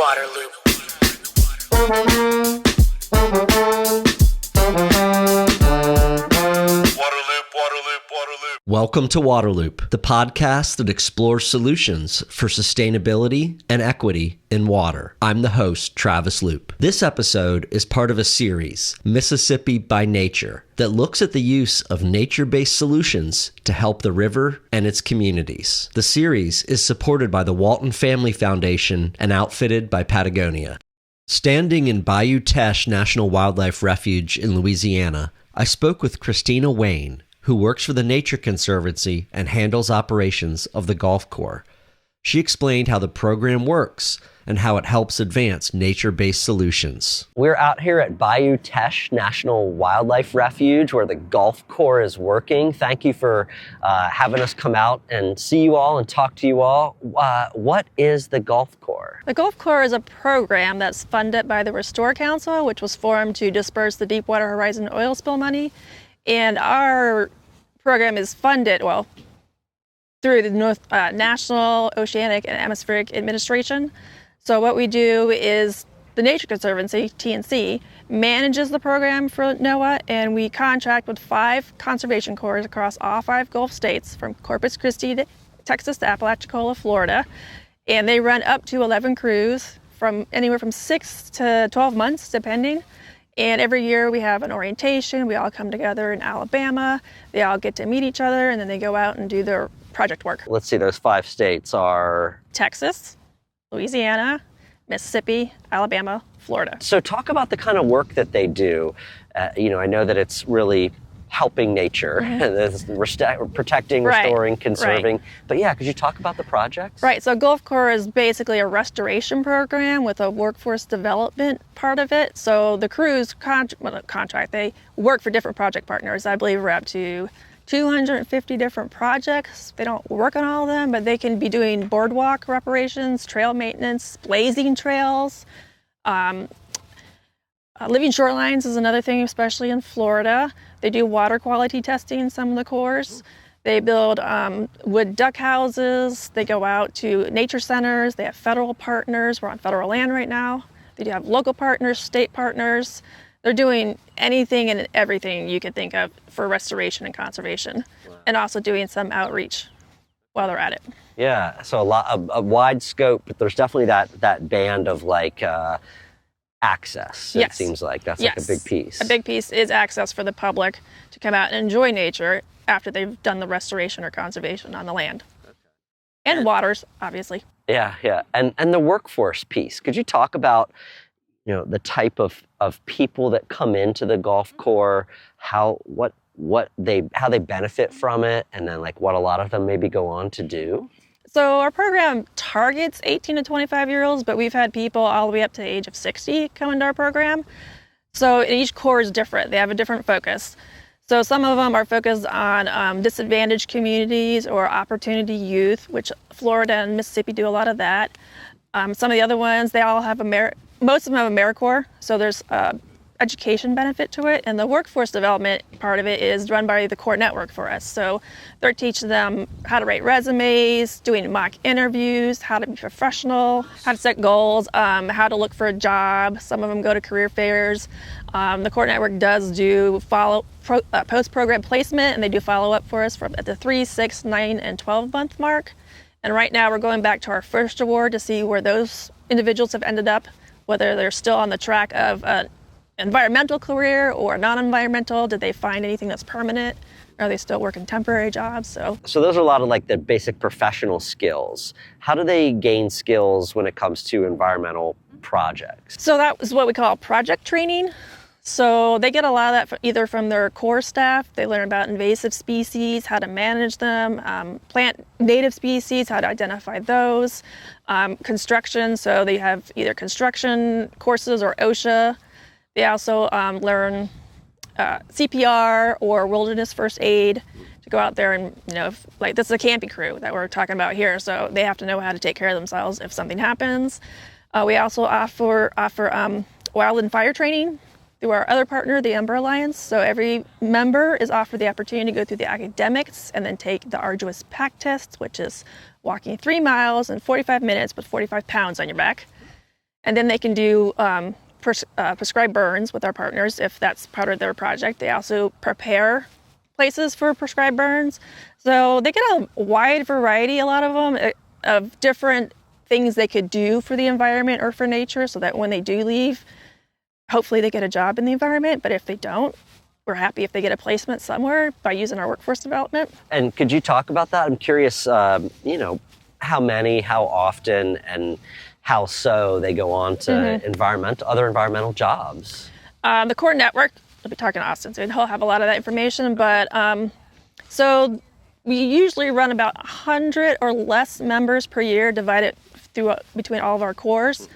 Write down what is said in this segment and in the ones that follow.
Water Loop. Welcome to Water Loop, the podcast that explores solutions for sustainability and equity in water. I'm the host, Travis Loop. This episode is part of a series, Mississippi by Nature, that looks at the use of nature-based solutions to help the river and its communities. The series is supported by the Walton Family Foundation and outfitted by Patagonia. Standing in Bayou Teche National Wildlife Refuge in Louisiana, I spoke with Christina Wayne, who works for the Nature Conservancy and handles operations of the GulfCorps. She explained how the program works and how it helps advance nature-based solutions. We're out here at Bayou Teche National Wildlife Refuge where the GulfCorps is working. Thank you for having us come out and see you all and talk to you all. What is the GulfCorps? The GulfCorps is a program that's funded by the Restore Council, which was formed to disperse the Deepwater Horizon oil spill money. And our program is funded, through the National Oceanic and Atmospheric Administration. So what we do is the Nature Conservancy, TNC, manages the program for NOAA, and we contract with 5 conservation corps across all 5 Gulf states, from Corpus Christi, Texas to Apalachicola, Florida. And they run up to 11 crews from anywhere from 6 to 12 months, depending. And every year we have an orientation. We all come together in Alabama. They all get to meet each other, and then they go out and do their project work. Let's see, those 5 states are? Texas, Louisiana, Mississippi, Alabama, Florida. So talk about the kind of work that they do. I know that it's really helping nature, protecting, restoring, conserving. Right. But yeah, could you talk about the projects? Right, so GulfCorps is basically a restoration program with a workforce development part of it. So the crews contract, they work for different project partners. I believe we're up to 250 different projects. They don't work on all of them, but they can be doing boardwalk reparations, trail maintenance, blazing trails. Living shorelines is another thing, especially in Florida. They do water quality testing in some of the corps. They build wood duck houses. They go out to nature centers. They have federal partners. We're on federal land right now. They do have local partners, state partners. They're doing anything and everything you could think of for restoration and conservation, and also doing some outreach while they're at it. Yeah, so a wide scope, but there's definitely that band of access. Yes. It seems like that's yes. like a big piece. A big piece is access for the public to come out and enjoy nature after they've done the restoration or conservation on the land. Okay. And waters, obviously. Yeah. And the workforce piece. Could you talk about, the type of people that come into the GulfCorps, how they benefit from it, and then what a lot of them maybe go on to do? So our program targets 18 to 25-year-olds, but we've had people all the way up to the age of 60 come into our program. So each corps is different. They have a different focus. So some of them are focused on disadvantaged communities or opportunity youth, which Florida and Mississippi do a lot of that. Some of the other ones, they all have most of them have AmeriCorps, so there's education benefit to it, and the workforce development part of it is run by the Corps Network for us. So they're teaching them how to write resumes, doing mock interviews, how to be professional, how to set goals, how to look for a job. Some of them go to career fairs. The Corps Network does do post-program placement, and they do follow-up for us at the 3, 6, 9, and 12-month mark. And right now we're going back to our first award to see where those individuals have ended up, whether they're still on the track of an environmental career or non-environmental. Did they find anything that's permanent? Are they still working temporary jobs? So those are a lot of the basic professional skills. How do they gain skills when it comes to environmental projects? So that is what we call project training. So they get a lot of that either from their core staff. They learn about invasive species, how to manage them, plant native species, how to identify those, construction. So they have either construction courses or OSHA. They also learn CPR or wilderness first aid to go out there and, this is a camping crew that we're talking about here. So they have to know how to take care of themselves if something happens. We also offer wildland fire training through our other partner, the Pember Alliance. So every member is offered the opportunity to go through the academics and then take the arduous PAC test, which is walking 3 miles in 45 minutes with 45 pounds on your back. And then they can do prescribed burns with our partners if that's part of their project. They also prepare places for prescribed burns. So they get a wide variety, a lot of them, of different things they could do for the environment or for nature, so that when they do leave, hopefully they get a job in the environment. But if they don't, we're happy if they get a placement somewhere by using our workforce development. And could you talk about that? I'm curious, how many, how often, and how so they go on to other environmental jobs. The core network, I'll be talking to Austin, so he'll have a lot of that information. But so we usually run about 100 or less members per year, divided between all of our cores.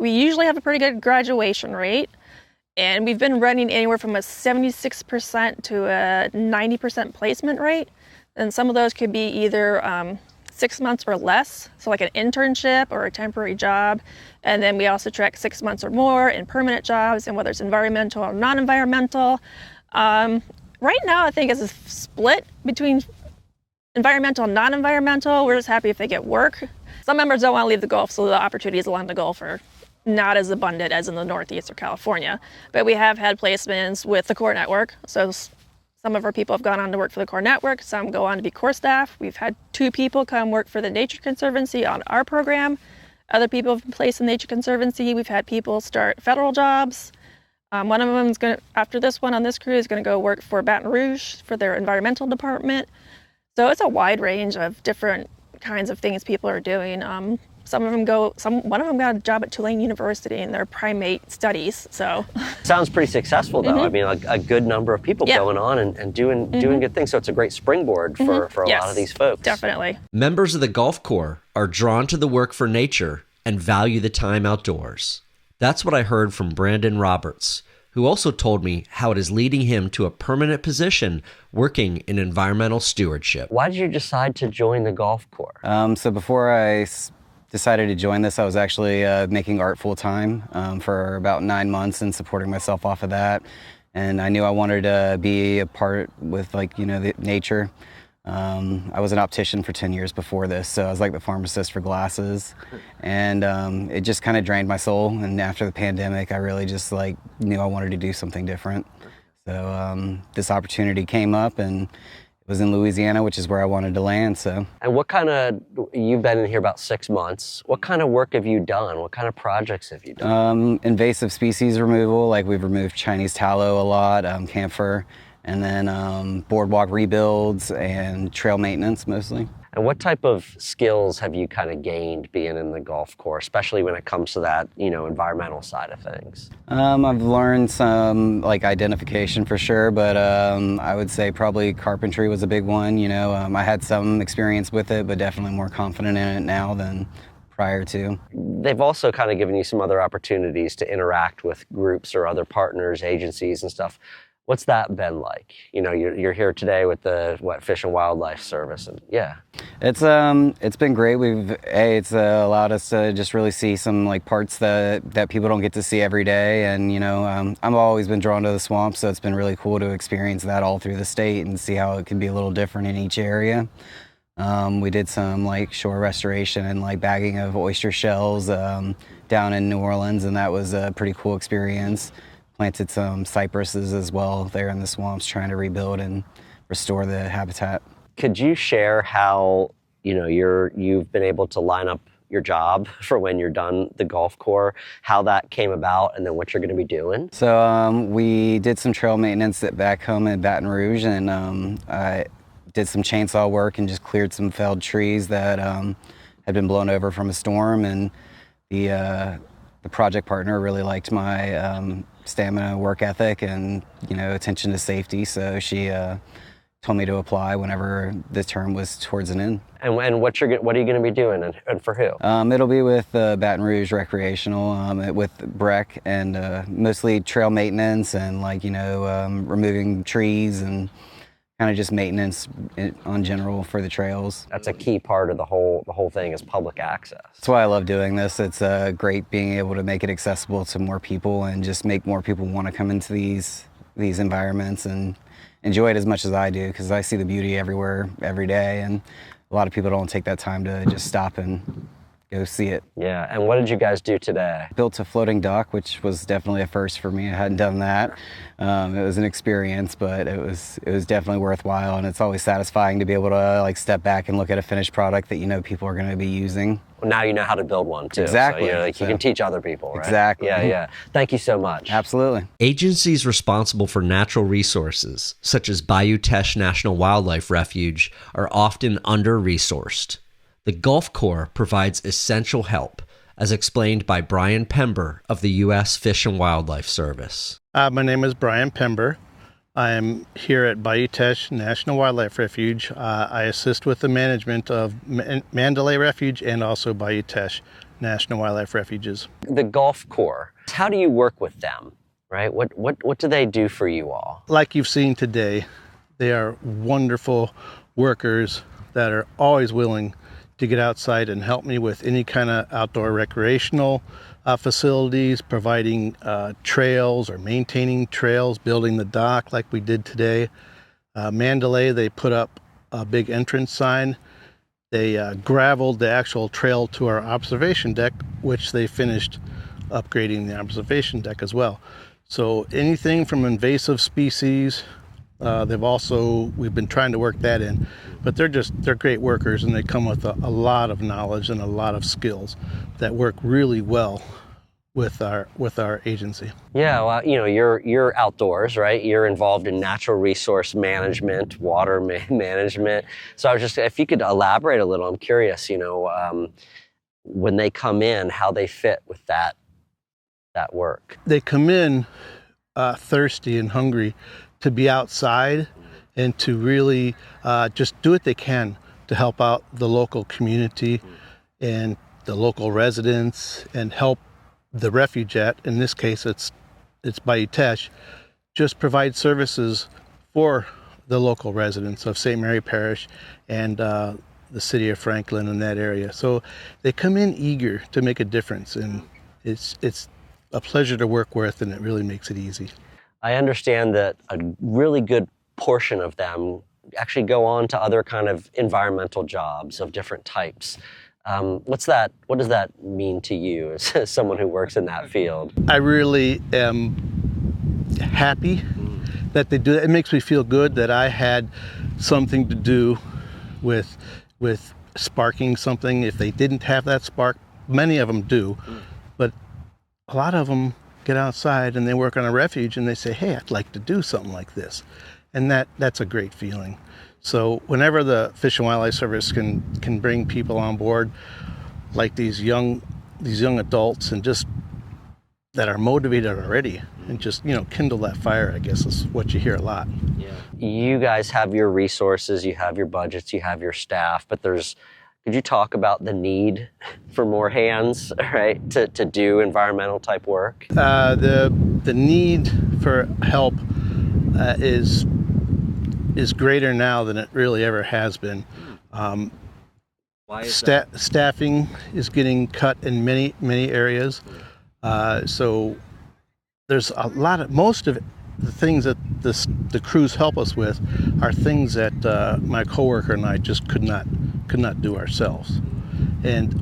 We usually have a pretty good graduation rate, and we've been running anywhere from a 76% to a 90% placement rate. And some of those could be either 6 months or less, so like an internship or a temporary job. And then we also track 6 months or more in permanent jobs, and whether it's environmental or non-environmental. Right now, I think it's a split between environmental and non-environmental. We're just happy if they get work. Some members don't want to leave the Gulf, so the opportunities along the Gulf are not as abundant as in the Northeast or California. But we have had placements with the core network. So some of our people have gone on to work for the core network. Some go on to be core staff. We've had 2 people come work for the Nature Conservancy on our program. Other people have been placed in Nature Conservancy. We've had people start federal jobs. One of them is going to, after this one on this crew, is going to go work for Baton Rouge for their environmental department. So it's a wide range of different kinds of things people are doing. One of them got a job at Tulane University in their primate studies. So sounds pretty successful, though. I mean, like a good number of people going on and doing good things. So it's a great springboard for a lot of these folks. Definitely. Members of the GulfCorps are drawn to the work for nature and value the time outdoors. That's what I heard from Brandon Roberts, who also told me how it is leading him to a permanent position working in environmental stewardship. Why did you decide to join the GulfCorps? So before I decided to join this, I was actually making art full-time for about 9 months and supporting myself off of that. And I knew I wanted to be a part with the nature. I was an optician for 10 years before this, so I was like the pharmacist for glasses. And it just kind of drained my soul. And after the pandemic, I really just knew I wanted to do something different. So this opportunity came up, and it was in Louisiana, which is where I wanted to land. So. And you've been in here about 6 months. What kind of work have you done? What kind of projects have you done? Invasive species removal, like we've removed Chinese tallow a lot, camphor, and then boardwalk rebuilds and trail maintenance mostly. And what type of skills have you kind of gained being in the GulfCorps, especially when it comes to that, environmental side of things? I've learned some identification for sure, but I would say probably carpentry was a big one. I had some experience with it, but definitely more confident in it now than prior to. They've also kind of given you some other opportunities to interact with groups or other partners, agencies and stuff. What's that been like? You're here today with the Fish and Wildlife Service, and it's been great. It's allowed us to just really see some parts that people don't get to see every day, and I've always been drawn to the swamp, so it's been really cool to experience that all through the state and see how it can be a little different in each area. We did some shore restoration and bagging of oyster shells down in New Orleans, and that was a pretty cool experience. Planted some cypresses as well there in the swamps, trying to rebuild and restore the habitat. Could you share how you've been able to line up your job for when you're done the GulfCorps, how that came about, and then what you're going to be doing? So we did some trail maintenance back home in Baton Rouge, and I did some chainsaw work and just cleared some felled trees that had been blown over from a storm. And the project partner really liked my stamina, work ethic, and attention to safety. So she told me to apply whenever the term was towards an end. And what are you going to be doing, and for who? It'll be with Baton Rouge Recreational, with BREC, and mostly trail maintenance and removing trees and kind of just maintenance on general for the trails. That's a key part of the whole thing is public access. That's why I love doing this. It's great being able to make it accessible to more people and just make more people want to come into these environments and enjoy it as much as I do, because I see the beauty everywhere, every day, and a lot of people don't take that time to just stop and go see it. Yeah, and what did you guys do today? Built a floating dock, which was definitely a first for me. I hadn't done that. It was an experience, but it was definitely worthwhile, and it's always satisfying to be able to like step back and look at a finished product that you know people are going to be using. Well, now you know how to build one too. Exactly. So, you can teach other people, right? Exactly. Yeah. Thank you so much. Absolutely. Agencies responsible for natural resources, such as Bayou Teche National Wildlife Refuge, are often under-resourced. The GulfCorps provides essential help, as explained by Brian Pember of the U.S. Fish and Wildlife Service. My name is Brian Pember. I am here at Bayou Teche National Wildlife Refuge. I assist with the management of Mandalay Refuge and also Bayou Teche National Wildlife Refuges. The GulfCorps, how do you work with them, right? What do they do for you all? Like you've seen today, they are wonderful workers that are always willing to get outside and help me with any kind of outdoor recreational facilities, providing trails or maintaining trails, building the dock like we did today. Mandalay, they put up a big entrance sign. They graveled the actual trail to our observation deck, which they finished upgrading the observation deck as well. So anything from invasive species, we've been trying to work that in, but they're great workers, and they come with a lot of knowledge and a lot of skills that work really well with our agency. Yeah, well, you're outdoors, right? You're involved in natural resource management, water management. So I was just, if you could elaborate a little, I'm curious, when they come in, how they fit with that work. They come in thirsty and hungry to be outside and to really just do what they can to help out the local community and the local residents and help the refuge in this case it's Bayou Teche, just provide services for the local residents of St. Mary Parish and the city of Franklin in that area. So they come in eager to make a difference, and it's a pleasure to work with, and it really makes it easy. I understand that a really good portion of them actually go on to other kind of environmental jobs of different types. What does that mean to you as someone who works in that field? I really am happy that they do that. It makes me feel good that I had something to do with sparking something. If they didn't have that spark, many of them do, but a lot of them get outside and they work on a refuge and they say, hey, I'd like to do something like this. And that's a great feeling. So whenever the Fish and Wildlife Service can bring people on board, like these young adults, and just that are motivated already, and just kindle that fire, I guess is what you hear a lot. Yeah. You guys have your resources, you have your budgets, you have your staff, but could you talk about the need for more hands, right, to do environmental type work? The need for help is greater now than it really ever has been. Why is that? Staffing is getting cut in many areas. So there's most of the things that the crews help us with are things that my coworker and I just could not do ourselves. And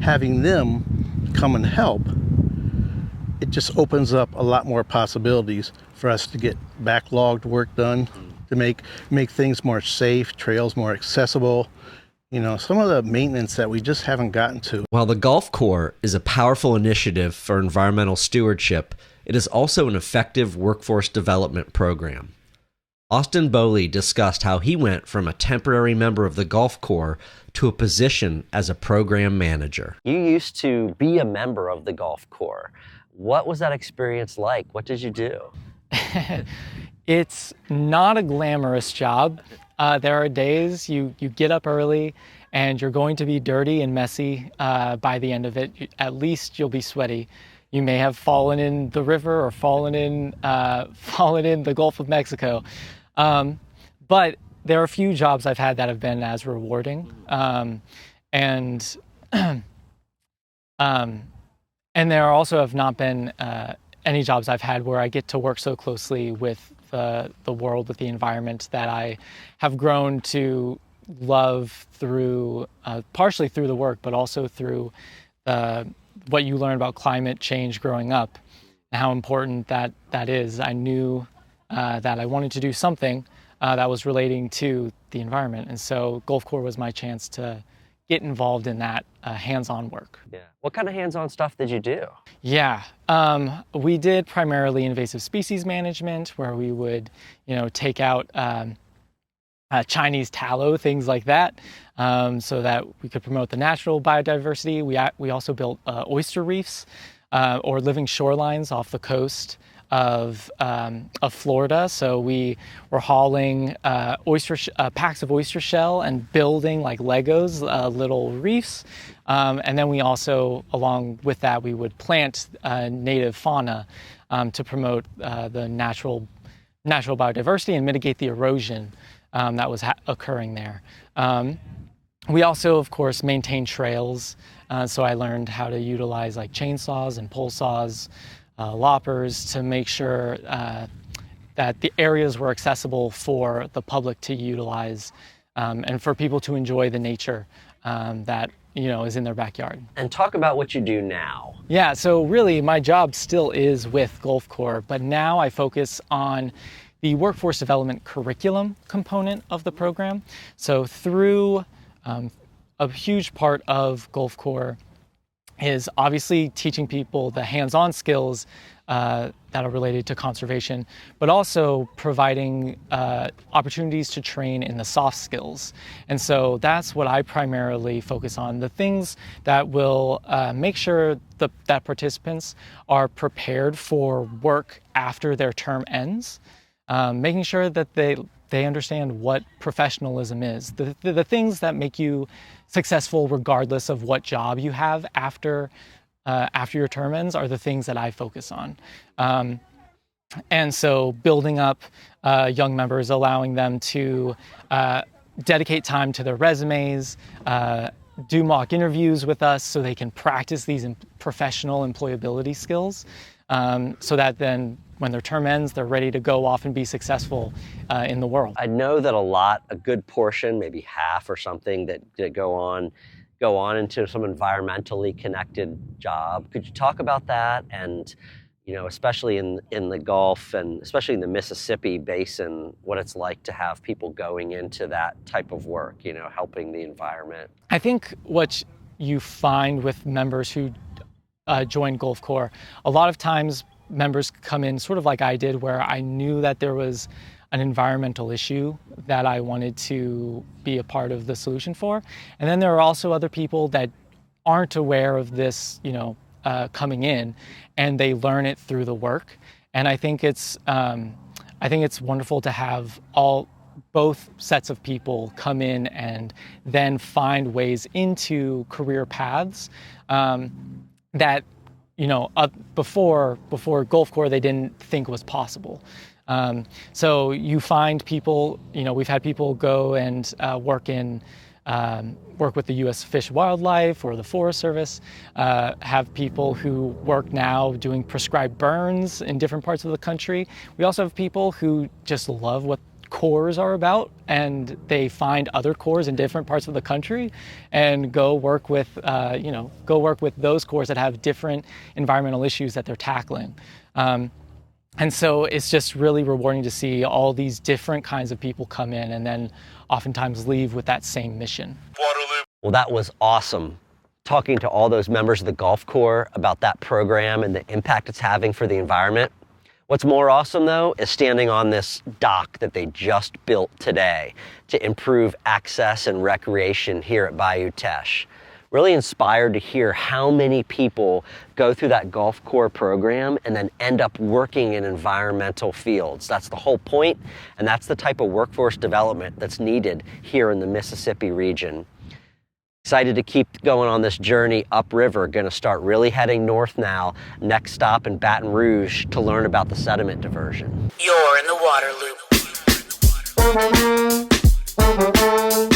having them come and help, it just opens up a lot more possibilities for us to get backlogged work done, to make things more safe, trails more accessible. Some of the maintenance that we just haven't gotten to. While the GulfCorps is a powerful initiative for environmental stewardship, it is also an effective workforce development program. Austin Bowley discussed how he went from a temporary member of the GulfCorps to a position as a program manager. You used to be a member of the GulfCorps. What was that experience like? What did you do? It's not a glamorous job. There are days you get up early and you're going to be dirty and messy by the end of it. At least you'll be sweaty. You may have fallen in the river or fallen in the Gulf of Mexico. But there are a few jobs I've had that have been as rewarding. And there also have not been any jobs I've had where I get to work so closely with the world, with the environment, that I have grown to love through, partially through the work, but also through what you learn about climate change growing up and how important that is. I knew that I wanted to do something that was relating to the environment. And so GulfCorps was my chance to get involved in that hands-on work. Yeah. What kind of hands-on stuff did you do? Yeah, we did primarily invasive species management, where we would, take out Chinese tallow, things like that, so that we could promote the natural biodiversity. We also built oyster reefs or living shorelines off the coast of Florida. So we were hauling packs of oyster shell and building like Legos, little reefs. And then we also, along with that, we would plant native fauna to promote the natural biodiversity and mitigate the erosion that was occurring there. We also, of course, maintain trails. So I learned how to utilize like chainsaws and pole saws, loppers, to make sure that the areas were accessible for the public to utilize and for people to enjoy the nature that is in their backyard. And talk about what you do now. Yeah, so really my job still is with GulfCorps, but now I focus on the workforce development curriculum component of the program. So through a huge part of GulfCorps is obviously teaching people the hands-on skills that are related to conservation, but also providing opportunities to train in the soft skills. And so that's what I primarily focus on, the things that will make sure that participants are prepared for work after their term ends, making sure that they understand what professionalism is, the things that make you successful regardless of what job you have after your term ends are the things that I focus on. And so building up young members, allowing them to dedicate time to their resumes, do mock interviews with us so they can practice these professional employability skills, so that then when their term ends, they're ready to go off and be successful in the world. I know that a good portion, maybe half or something, that go on into some environmentally connected job. Could you talk about that? And especially in the Gulf and especially in the Mississippi Basin, what it's like to have people going into that type of work, helping the environment. I think what you find with members who join GulfCorps, a lot of times members come in sort of like I did, where I knew that there was an environmental issue that I wanted to be a part of the solution for. And then there are also other people that aren't aware of this, coming in, and they learn it through the work. And I think it's wonderful to have both sets of people come in and then find ways into career paths that before GulfCorps they didn't think was possible. So you find people, we've had people go and work with the U.S. Fish and Wildlife or the Forest Service, have people who work now doing prescribed burns in different parts of the country. We also have people who just love what corps are about, and they find other corps in different parts of the country and go work with those corps that have different environmental issues that they're tackling. And so it's just really rewarding to see all these different kinds of people come in and then oftentimes leave with that same mission. Well, that was awesome. Talking to all those members of the GulfCorps about that program and the impact it's having for the environment. What's more awesome, though, is standing on this dock that they just built today to improve access and recreation here at Bayou Teche. Really inspired to hear how many people go through that GulfCorps program and then end up working in environmental fields. That's the whole point, and that's the type of workforce development that's needed here in the Mississippi region. Excited to keep going on this journey upriver. Going to start really heading north now. Next stop in Baton Rouge to learn about the sediment diversion. You're in the water loop.